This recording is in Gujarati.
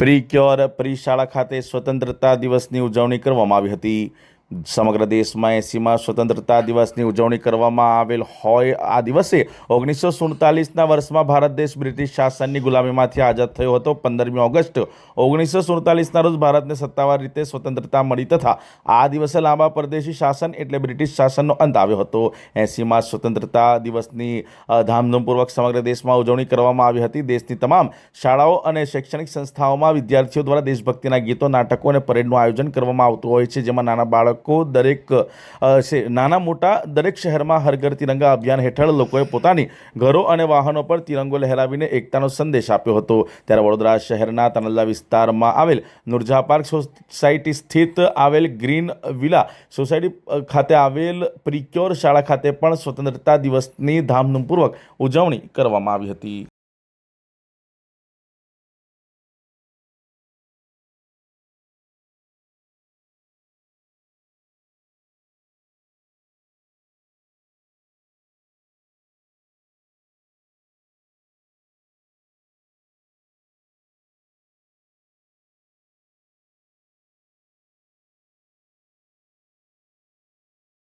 પ્રી પ્રી શાળા ખાતે સ્વતંત્રતા દિવસની ઉજવણી કરવામાં આવી હતી। સમગ્ર દેશમાં 80માં સ્વતંત્રતા દિવસની ઉજવણી કરવામાં આવેલ હોય આ દિવસે 1947ના વર્ષમાં ભારત દેશ બ્રિટિશ શાસનની ગુલામીમાંથી આઝાદ થયો હતો। 15મી ઓગસ્ટ 1947ના રોજ ભારતને સત્તાવાર રીતે સ્વતંત્રતા મળી તથા આ દિવસે લાંબા પરદેશી શાસન એટલે બ્રિટિશ શાસનનો અંત આવ્યો હતો। 80માં સ્વતંત્રતા દિવસની ધામધૂમપૂર્વક સમગ્ર દેશમાં ઉજવણી કરવામાં આવી હતી। દેશની તમામ શાળાઓ અને શૈક્ષણિક સંસ્થાઓમાં વિદ્યાર્થીઓ દ્વારા દેશભક્તિના ગીતો, નાટકો અને પરેડનું આયોજન કરવામાં આવતું હોય છે, જેમાં નાના બાળકો નાના મોટા દરેક શહેરમાં હર ઘર તિરંગા અભિયાન હેઠળ લોકોએ પોતાની ઘરો અને વાહનો પર તિરંગો લહેરાવીને એકતાનો સંદેશ આપ્યો હતો। ત્યારે વડોદરા શહેરના તનલા વિસ્તારમાં આવેલ નુરજા પાર્ક સોસાયટી સ્થિત આવેલ ગ્રીન વિલા સોસાયટી ખાતે આવેલ પ્રિક્યોર શાળા ખાતે પણ સ્વતંત્રતા દિવસની ધામધૂમપૂર્વક ઉજવણી કરવામાં આવી હતી।